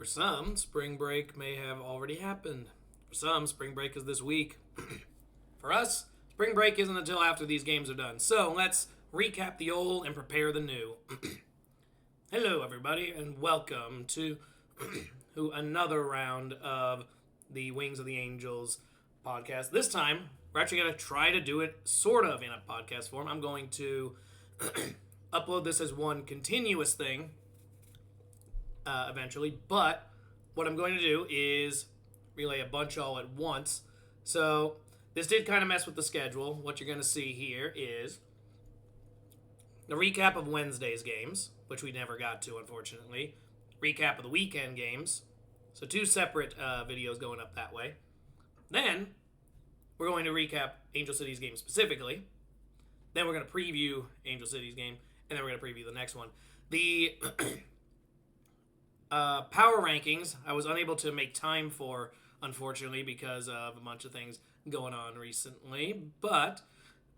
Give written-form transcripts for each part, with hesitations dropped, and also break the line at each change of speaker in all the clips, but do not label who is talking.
For some, spring break may have already happened. For some, spring break is this week. For us, spring break isn't until after these games are done. So let's recap the old and prepare the new. Hello, everybody, and welcome to another round of the Wings of the Angels podcast. This time, we're actually going to try to do it sort of in a podcast form. I'm going to upload this as one continuous thing eventually, but what I'm going to do is relay a bunch all at once. So this did kind of mess with the schedule. What you're going to see here is the recap of Wednesday's games, which we never got to, unfortunately. Recap of the weekend games. So two separate videos going up that way. Then we're going to recap Angel City's game specifically. Then we're going to preview Angel City's game, and then we're going to preview the next one. The power rankings, I was unable to make time for, unfortunately, because of a bunch of things going on recently. But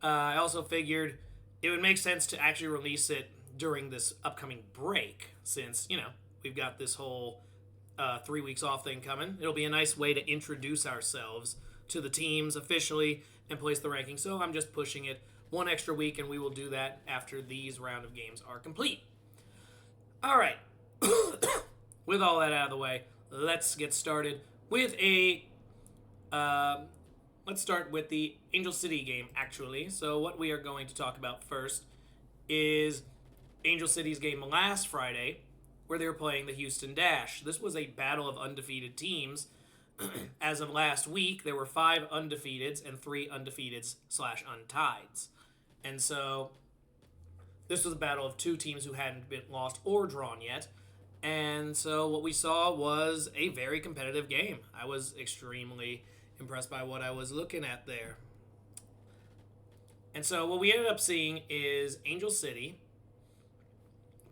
I also figured it would make sense to actually release it during this upcoming break, since, we've got this whole 3 weeks off thing coming. It'll be a nice way to introduce ourselves to the teams officially and place the rankings. So I'm just pushing it one extra week, and we will do that after these round of games are complete. All right. With all that out of the way, let's get started with let's start with the Angel City game, actually. So what we are going to talk about first is Angel City's game last Friday, where they were playing the Houston Dash. This was a battle of undefeated teams. As of last week, there were 5 undefeateds and 3 undefeateds/untieds. And so this was a battle of 2 teams who hadn't been lost or drawn yet. And so what we saw was a very competitive game. I was extremely impressed by what I was looking at there. And so what we ended up seeing is Angel City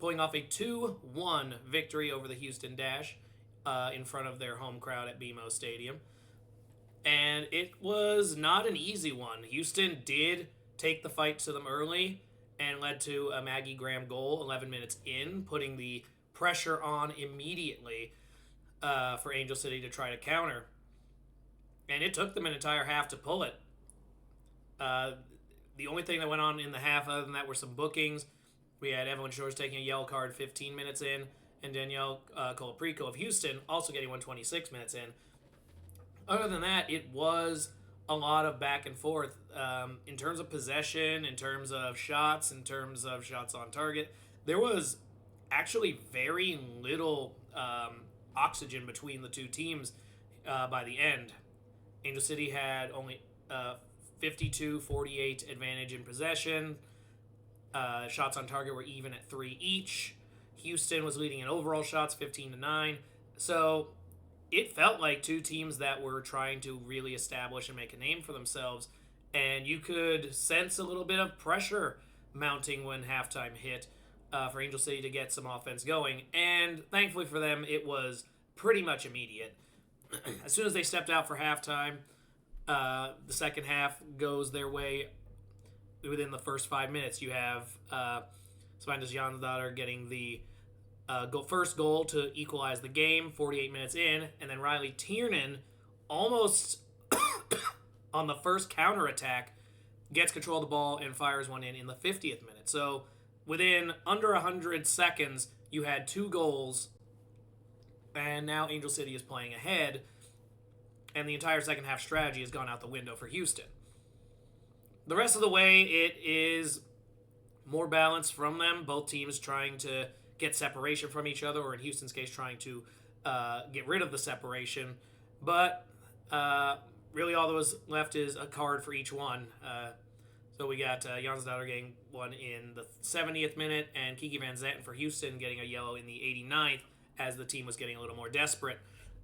pulling off a 2-1 victory over the Houston Dash in front of their home crowd at BMO Stadium. And it was not an easy one. Houston did take the fight to them early and led to a Maggie Graham goal 11 minutes in, putting the pressure on immediately for Angel City to try to counter. And it took them an entire half to pull it. The only thing that went on in the half other than that were some bookings. We had Evelyn Shores taking a yellow card 15 minutes in, and Danielle Colaprico of Houston also getting one 26 minutes in. Other than that, it was a lot of back and forth in terms of possession, in terms of shots, in terms of shots on target. There was actually very little oxygen between the two teams by the end. Angel City had only 52-48 advantage in possession. Shots on target were even at 3 each. Houston was leading in overall shots 15-9. So it felt like 2 teams that were trying to really establish and make a name for themselves. And you could sense a little bit of pressure mounting when halftime hit for Angel City to get some offense going. And thankfully for them, it was pretty much immediate. As soon as they stepped out for halftime, the second half goes their way within the first 5 minutes. You have Svandis Jansdottir getting the first goal to equalize the game 48 minutes in, and then Riley Tiernan almost on the first counterattack gets control of the ball and fires one in the 50th minute. So within under 100 seconds, you had 2 goals, and now Angel City is playing ahead, and the entire second half strategy has gone out the window for Houston. The rest of the way, it is more balanced from them, both teams trying to get separation from each other, or in Houston's case, trying to get rid of the separation. But really all that was left is a card for each one. So we got Jansdottir getting one in the 70th minute, and Kiki Van Zanten for Houston getting a yellow in the 89th as the team was getting a little more desperate.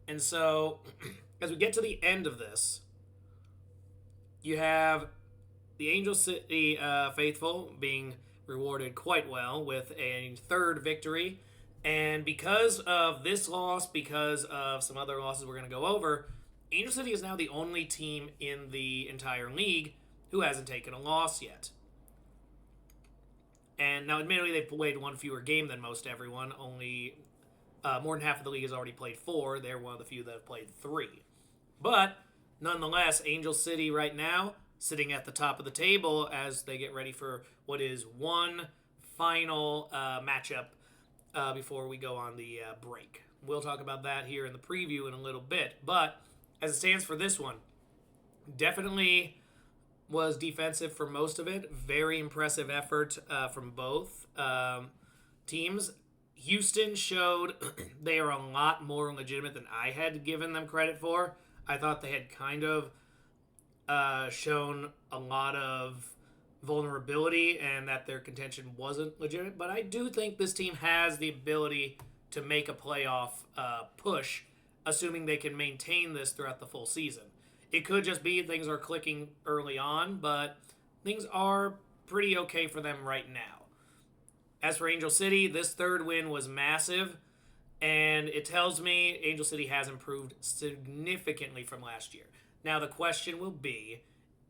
And so as we get to the end of this, you have the Angel City faithful being rewarded quite well with a 3rd victory. And because of this loss, because of some other losses we're going to go over, Angel City is now the only team in the entire league who hasn't taken a loss yet. And now, admittedly, they've played one fewer game than most everyone, only More than half of the league has already played 4. They're one of the few that have played 3. But nonetheless, Angel City right now sitting at the top of the table as they get ready for what is one final matchup before we go on the break. We'll talk about that here in the preview in a little bit. But as it stands for this one, definitely was defensive for most of it. Very impressive effort from both teams. Houston showed they are a lot more legitimate than I had given them credit for. I thought they had kind of shown a lot of vulnerability and that their contention wasn't legitimate. But I do think this team has the ability to make a playoff push, assuming they can maintain this throughout the full season. It could just be things are clicking early on, but things are pretty okay for them right now. As for Angel City, this third win was massive, and it tells me Angel City has improved significantly from last year. Now, the question will be,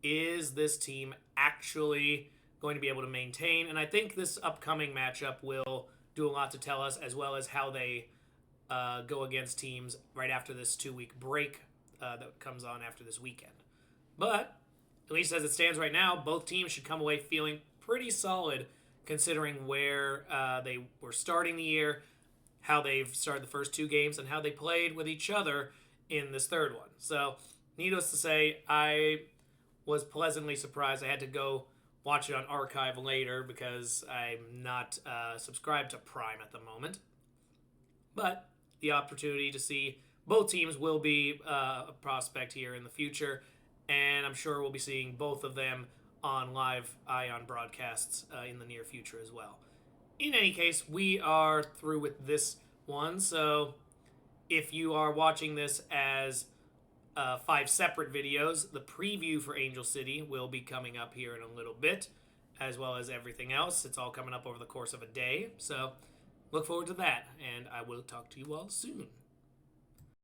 is this team actually going to be able to maintain? And I think this upcoming matchup will do a lot to tell us, as well as how they go against teams right after this 2-week break that comes on after this weekend. But, at least as it stands right now, both teams should come away feeling pretty solid considering where they were starting the year, how they've started the first 2 games, and how they played with each other in this third one. So, needless to say, I was pleasantly surprised. I had to go watch it on archive later because I'm not subscribed to Prime at the moment. But the opportunity to see both teams will be a prospect here in the future, and I'm sure we'll be seeing both of them on live Ion broadcasts in the near future as well. In any case, we are through with this one, so if you are watching this as 5 separate videos, the preview for Angel City will be coming up here in a little bit, as well as everything else. It's all coming up over the course of a day, so look forward to that, and I will talk to you all soon.